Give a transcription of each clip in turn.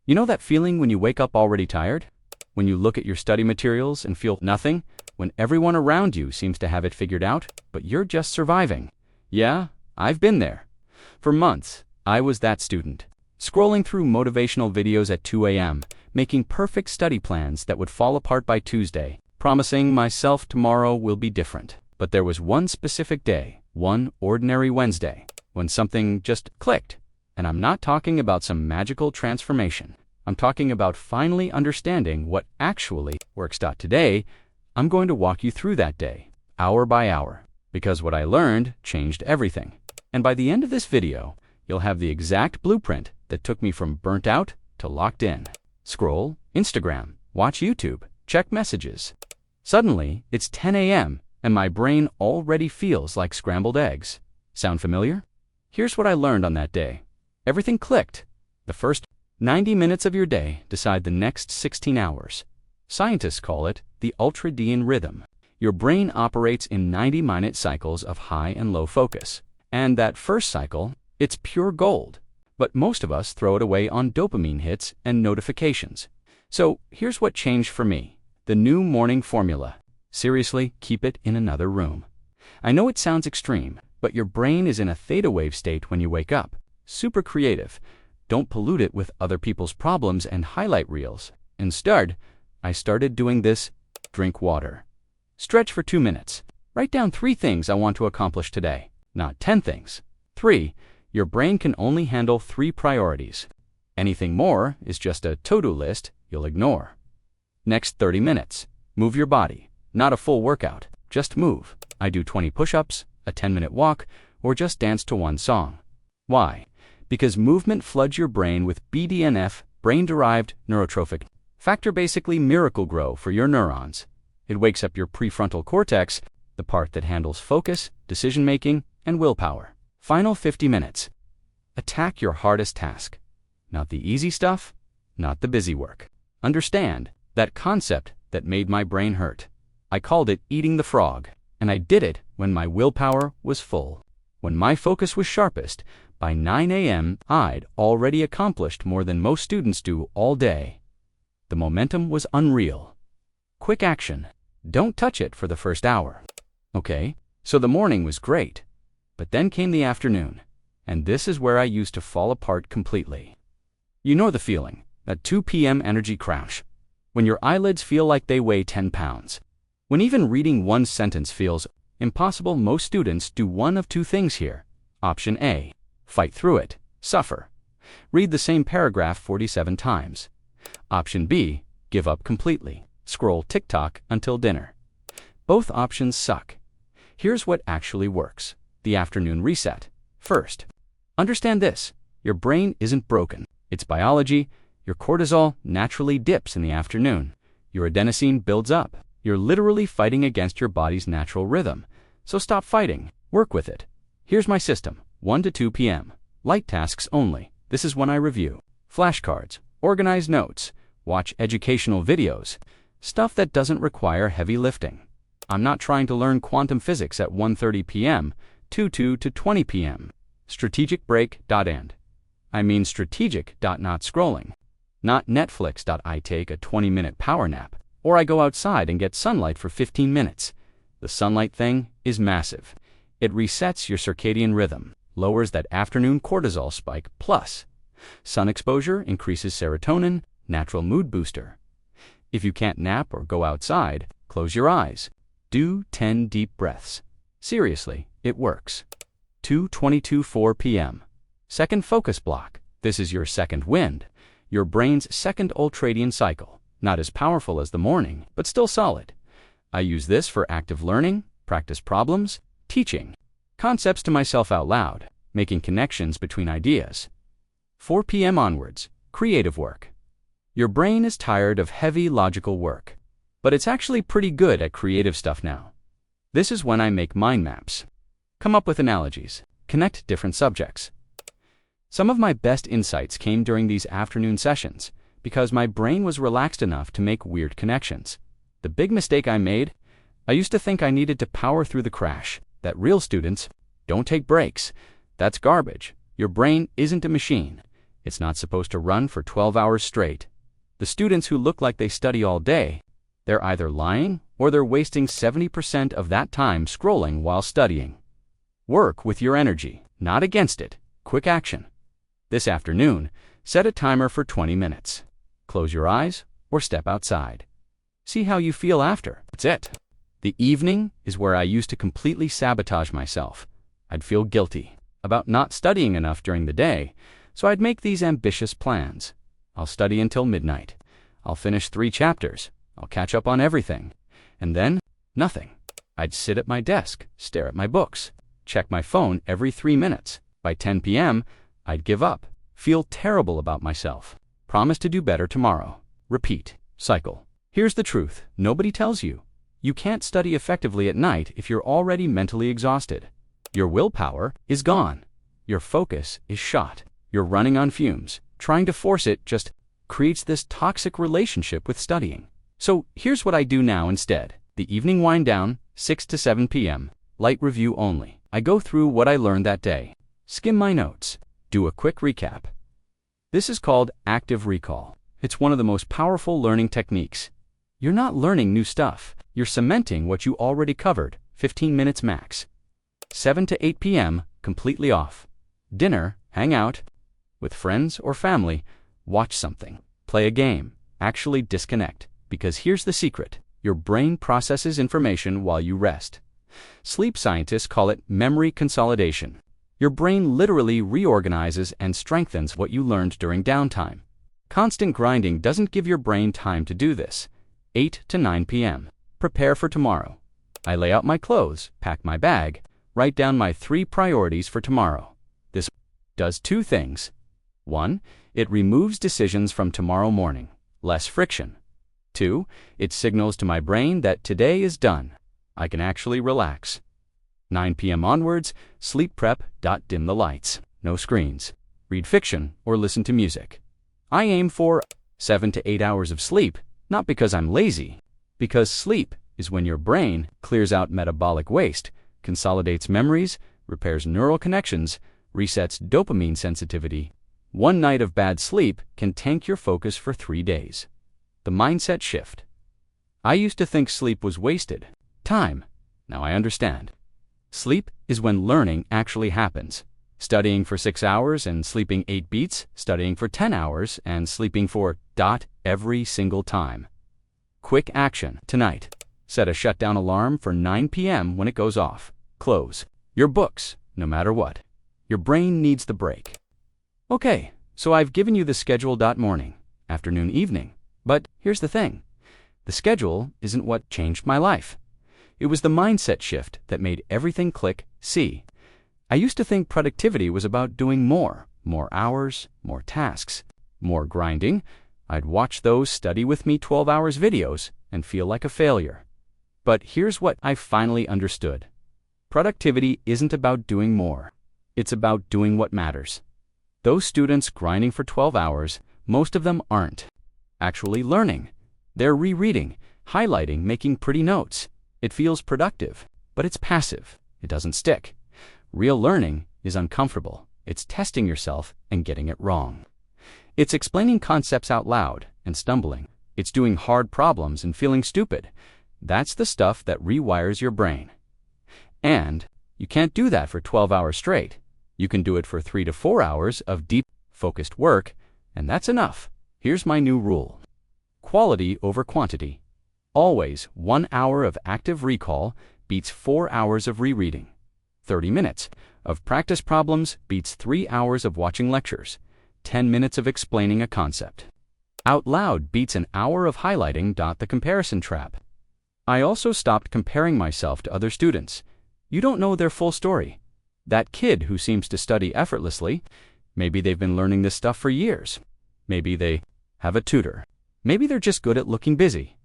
You know that feeling when you wake up already tired? When you look at your study materials and feel nothing? When everyone around you seems to have it figured out, but you're just surviving? Yeah, I've been there. For months, I was that student, scrolling through motivational videos at 2 a.m., making perfect study plans that would fall apart by Tuesday, promising myself tomorrow will be different. But there was one specific day, one ordinary Wednesday, when something just clicked. And I'm not talking about some magical transformation. I'm talking about finally understanding what actually works. Today, I'm going to walk you through that day, hour by hour, because what I learned changed everything. And by the end of this video, you'll have the exact blueprint that took me from burnt out to locked in. Scroll, Instagram, watch YouTube, check messages. Suddenly, it's 10 a.m., and my brain already feels like scrambled eggs. Sound familiar? Here's what I learned on that day. Everything clicked. The first 90 minutes of your day decide the next 16 hours. Scientists call it the ultradian rhythm. Your brain operates in 90-minute cycles of high and low focus. And that first cycle, it's pure gold. But most of us throw it away on dopamine hits and notifications. So here's what changed for me. The new morning formula. Seriously, keep it in another room. I know it sounds extreme, but your brain is in a theta wave state when you wake up. Super creative. Don't pollute it with other people's problems and highlight reels. Instead, I started doing this. Drink water. Stretch for 2 minutes. Write down 3 things I want to accomplish today. Not 10 things. 3. Your brain can only handle 3 priorities. Anything more is just a to-do list you'll ignore. Next 30 minutes. Move your body. Not a full workout. Just move. I do 20 push-ups, a 10-minute walk, or just dance to one song. Why? Because movement floods your brain with BDNF, brain-derived neurotrophic factor, basically miracle grow for your neurons. It wakes up your prefrontal cortex, the part that handles focus, decision-making, and willpower. Final 50 minutes. Attack your hardest task. Not the easy stuff, not the busy work. Understand that concept that made my brain hurt. I called it eating the frog, and I did it when my willpower was full. When my focus was sharpest, by 9 a.m., I'd already accomplished more than most students do all day. The momentum was unreal. Quick action. Don't touch it for the first hour. Okay, so the morning was great. But then came the afternoon, and this is where I used to fall apart completely. You know the feeling, that 2 p.m. energy crash. When your eyelids feel like they weigh 10 pounds. When even reading one sentence feels impossible. Most students do one of 2 things here. Option A. Fight through it. Suffer. Read the same paragraph 47 times. Option B. Give up completely. Scroll TikTok until dinner. Both options suck. Here's what actually works. The afternoon reset. First, understand this. Your brain isn't broken. It's biology. Your cortisol naturally dips in the afternoon. Your adenosine builds up. You're literally fighting against your body's natural rhythm. So stop fighting. Work with it. Here's my system. 1 to 2 p.m. Light tasks only. This is when I review. Flashcards. Organize notes. Watch educational videos. Stuff that doesn't require heavy lifting. I'm not trying to learn quantum physics at 1:30 p.m., 2 to 20 p.m. Strategic break. End. I mean strategic. Not scrolling. Not Netflix. I take a 20-minute power nap. Or I go outside and get sunlight for 15 minutes. The sunlight thing is massive. It resets your circadian rhythm, lowers that afternoon cortisol spike, plus sun exposure increases serotonin, natural mood booster. If you can't nap or go outside, close your eyes. Do 10 deep breaths. Seriously, it works. 2:22 p.m. Second focus block. This is your second wind, your brain's second ultradian cycle. Not as powerful as the morning, but still solid. I use this for active learning, practice problems, teaching, concepts to myself out loud, making connections between ideas. 4 p.m. onwards, creative work. Your brain is tired of heavy logical work, but it's actually pretty good at creative stuff now. This is when I make mind maps, come up with analogies, connect different subjects. Some of my best insights came during these afternoon sessions, because my brain was relaxed enough to make weird connections. The big mistake I made, I used to think I needed to power through the crash, that real students don't take breaks. That's garbage. Your brain isn't a machine. It's not supposed to run for 12 hours straight. The students who look like they study all day, they're either lying or they're wasting 70% of that time scrolling while studying. Work with your energy, not against it. Quick action. This afternoon, set a timer for 20 minutes. Close your eyes or step outside. See how you feel after. That's it. The evening is where I used to completely sabotage myself. I'd feel guilty about not studying enough during the day, so I'd make these ambitious plans. I'll study until midnight. I'll finish 3 chapters. I'll catch up on everything. And then, nothing. I'd sit at my desk, stare at my books, check my phone every 3 minutes. By 10 p.m., I'd give up, feel terrible about myself, promise to do better tomorrow. Repeat. Cycle. Here's the truth. Nobody tells you. You can't study effectively at night if you're already mentally exhausted. Your willpower is gone. Your focus is shot. You're running on fumes. Trying to force it just creates this toxic relationship with studying. So here's what I do now instead. The evening wind down, 6 to 7 p.m. Light review only. I go through what I learned that day. Skim my notes. Do a quick recap. This is called active recall. It's one of the most powerful learning techniques. You're not learning new stuff. You're cementing what you already covered, 15 minutes max. 7 to 8 p.m., completely off. Dinner, hang out with friends or family, watch something, play a game, actually disconnect. Because here's the secret. Your brain processes information while you rest. Sleep scientists call it memory consolidation. Your brain literally reorganizes and strengthens what you learned during downtime. Constant grinding doesn't give your brain time to do this. 8 to 9 p.m. Prepare for tomorrow. I lay out my clothes, pack my bag, write down my 3 priorities for tomorrow. This does 2 things. 1, it removes decisions from tomorrow morning. Less friction. 2, it signals to my brain that today is done. I can actually relax. 9 p.m. onwards, sleep prep. Dim the lights. No screens. Read fiction or listen to music. I aim for 7 to 8 hours of sleep, not because I'm lazy, because sleep is when your brain clears out metabolic waste, consolidates memories, repairs neural connections, resets dopamine sensitivity. 1 night of bad sleep can tank your focus for 3 days. The mindset shift. I used to think sleep was wasted time. Now I understand. Sleep is when learning actually happens. Studying for 6 hours and sleeping 8 beats, studying for 10 hours and sleeping for ... every single time. Quick action tonight. Set a shutdown alarm for 9 p.m. when it goes off. Close your books, no matter what. Your brain needs the break. Okay, so I've given you the schedule. Morning, afternoon, evening. But here's the thing. The schedule isn't what changed my life. It was the mindset shift that made everything click. See, I used to think productivity was about doing more hours, more tasks, more grinding. I'd watch those study with me 12 hours videos and feel like a failure. But here's what I finally understood. Productivity isn't about doing more. It's about doing what matters. Those students grinding for 12 hours, most of them aren't actually learning. They're rereading, highlighting, making pretty notes. It feels productive, but it's passive. It doesn't stick. Real learning is uncomfortable. It's testing yourself and getting it wrong. It's explaining concepts out loud and stumbling. It's doing hard problems and feeling stupid. That's the stuff that rewires your brain. And you can't do that for 12 hours straight. You can do it for 3 to 4 hours of deep, focused work, and that's enough. Here's my new rule. Quality over quantity. Always 1 hour of active recall beats 4 hours of rereading. 30 minutes of practice problems beats 3 hours of watching lectures. 10 minutes of explaining a concept out loud beats an hour of highlighting. The comparison trap. I also stopped comparing myself to other students. You don't know their full story. That kid who seems to study effortlessly, maybe they've been learning this stuff for years. Maybe they have a tutor. Maybe they're just good at looking busy.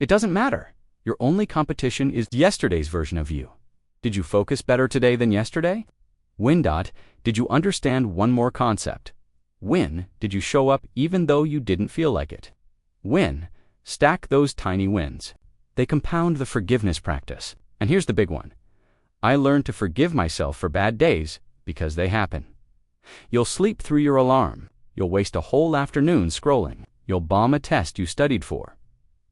It doesn't matter. Your only competition is yesterday's version of you. Did you focus better today than yesterday? When. Did you understand one more concept? When did you show up even though you didn't feel like it? When. Stack those tiny wins. They compound the forgiveness practice. And here's the big one. I learned to forgive myself for bad days because they happen. You'll sleep through your alarm. You'll waste a whole afternoon scrolling. You'll bomb a test you studied for.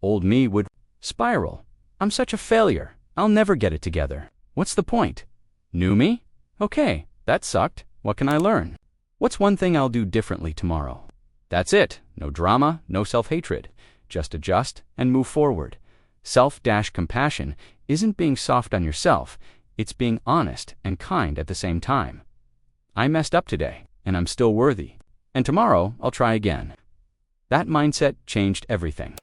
Old me would spiral. I'm such a failure. I'll never get it together. What's the point? New me? Okay, that sucked. What can I learn? What's one thing I'll do differently tomorrow? That's it. No drama, no self-hatred. Just adjust and move forward. Self-compassion isn't being soft on yourself. It's being honest and kind at the same time. I messed up today, and I'm still worthy. And tomorrow, I'll try again. That mindset changed everything.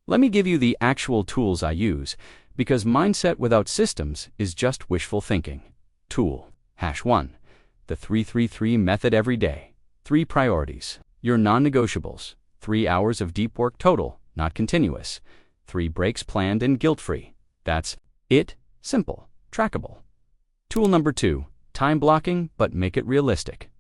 Let me give you the actual tools I use, because mindset without systems is just wishful thinking. Tool. #1. The 3-3-3 method every day. 3 priorities. Your non-negotiables. 3 hours of deep work total, not continuous. 3 breaks planned and guilt-free. That's it. Simple. Trackable. Tool number 2. Time blocking, but make it realistic.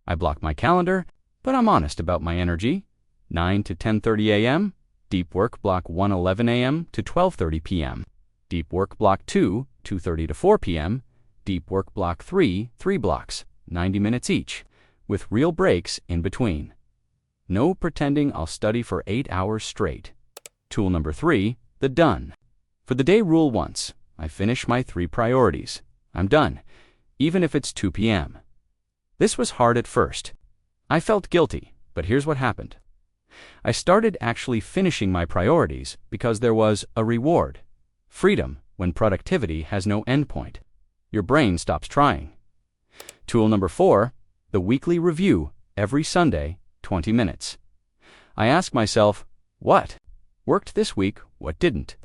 I block my calendar, but I'm honest about my energy. 9 to 10:30 a.m. Deep work block 1:11 a.m. to 12:30 p.m. Deep work block 2, 2:30 to 4 p.m. Deep work block 3 blocks, 90 minutes each, with real breaks in between. No pretending I'll study for 8 hours straight. Tool number 3, the done. For the day rule once. I finish my 3 priorities. I'm done, even if it's 2 p.m. This was hard at first. I felt guilty, but here's what happened. I started actually finishing my priorities because there was a reward. Freedom when productivity has no endpoint. Your brain stops trying. Tool number 4, the weekly review, every Sunday, 20 minutes. I ask myself, what worked this week, what didn't?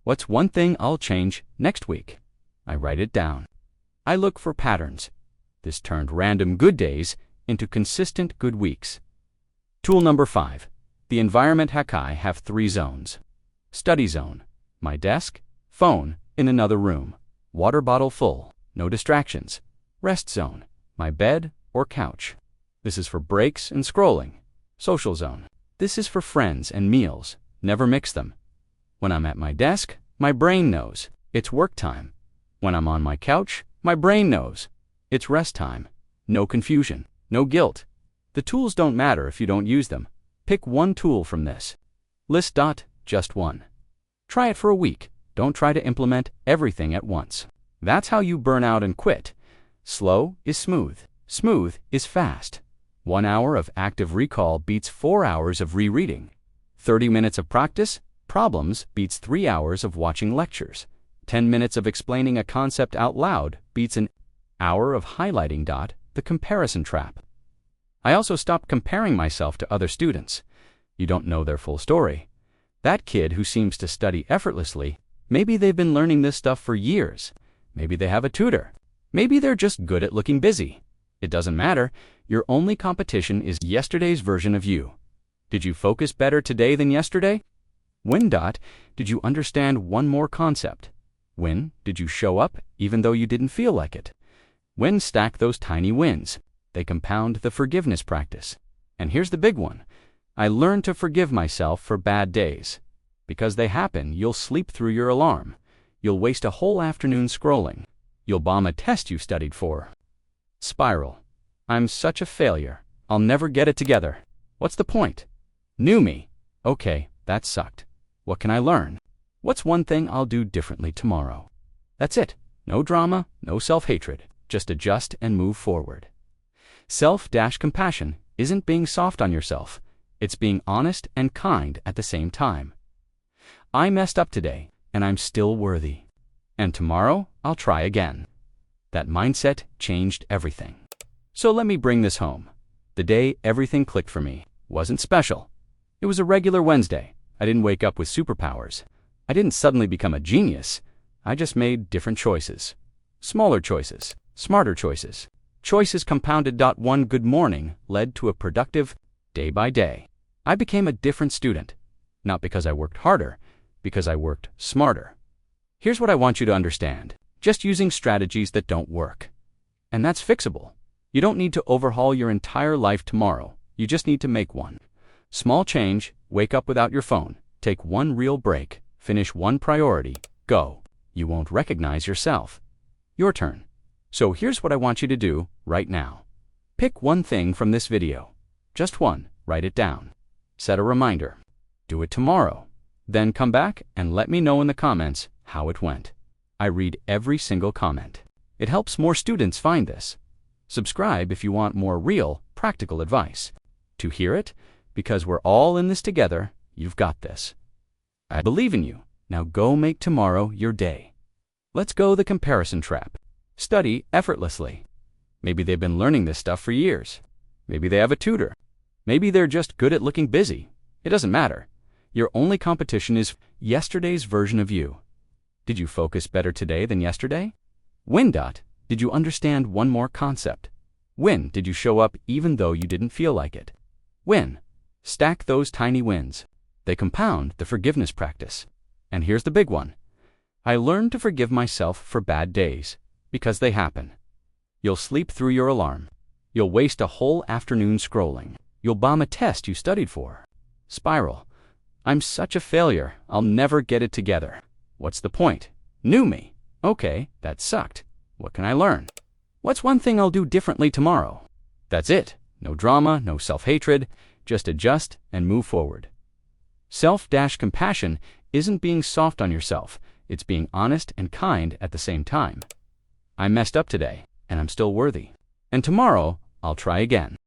What's one thing I'll change next week? I write it down. I look for patterns. This turned random good days into consistent good weeks. Tool number 5. The environment I have 3 zones. Study zone, my desk, phone, in another room. Water bottle full, no distractions. Rest zone, my bed or couch. This is for breaks and scrolling. Social zone, this is for friends and meals. Never mix them. When I'm at my desk, my brain knows it's work time. When I'm on my couch, my brain knows it's rest time. No confusion, no guilt. The tools don't matter if you don't use them. Pick one tool from this. List. Just one. Try it for a week. Don't try to implement everything at once. That's how you burn out and quit. Slow is smooth. Smooth is fast. 1 hour of active recall beats 4 hours of rereading. 30 minutes of practice problems beats 3 hours of watching lectures. 10 minutes of explaining a concept out loud beats an hour of highlighting. The comparison trap. I also stopped comparing myself to other students. You don't know their full story. That kid who seems to study effortlessly, maybe they've been learning this stuff for years. Maybe they have a tutor. Maybe they're just good at looking busy. It doesn't matter. Your only competition is yesterday's version of you. Did you focus better today than yesterday? When. Did you understand one more concept? When did you show up even though you didn't feel like it? When. Stack those tiny wins. They compound the forgiveness practice. And here's the big one. I learned to forgive myself for bad days. Because they happen, you'll sleep through your alarm. You'll waste a whole afternoon scrolling. You'll bomb a test you studied for. Spiral. I'm such a failure. I'll never get it together. What's the point? New me. Okay, that sucked. What can I learn? What's one thing I'll do differently tomorrow? That's it. No drama, no self-hatred. Just adjust and move forward. Self-compassion isn't being soft on yourself. It's being honest and kind at the same time. I messed up today, and I'm still worthy. And tomorrow, I'll try again. That mindset changed everything. So let me bring this home. The day everything clicked for me wasn't special. It was a regular Wednesday. I didn't wake up with superpowers. I didn't suddenly become a genius. I just made different choices. Smaller choices, smarter choices. Choices compounded. One good morning led to a productive day by day. I became a different student. Not because I worked harder, because I worked smarter. Here's what I want you to understand. Just using strategies that don't work. And that's fixable. You don't need to overhaul your entire life tomorrow. You just need to make one. Small change, wake up without your phone, take one real break, finish one priority, go. You won't recognize yourself. Your turn. So here's what I want you to do right now. Pick one thing from this video. Just one. Write it down. Set a reminder. Do it tomorrow. Then come back and let me know in the comments how it went. I read every single comment. It helps more students find this. Subscribe if you want more real, practical advice. To hear it, because we're all in this together, you've got this. I believe in you. Now go make tomorrow your day. Let's go the comparison trap. Study effortlessly. Maybe they've been learning this stuff for years. Maybe they have a tutor. Maybe they're just good at looking busy. It doesn't matter. Your only competition is yesterday's version of you. Did you focus better today than yesterday? When? Did you understand one more concept? When did you show up even though you didn't feel like it? When? Stack those tiny wins. They compound the forgiveness practice. And here's the big one. I learned to forgive myself for bad days, because they happen. You'll sleep through your alarm. You'll waste a whole afternoon scrolling. You'll bomb a test you studied for. Spiral. I'm such a failure, I'll never get it together. What's the point? New me. Okay, that sucked. What can I learn? What's one thing I'll do differently tomorrow? That's it. No drama, no self-hatred. Just adjust and move forward. Self-compassion isn't being soft on yourself. It's being honest and kind at the same time. I messed up today, and I'm still worthy. And tomorrow, I'll try again.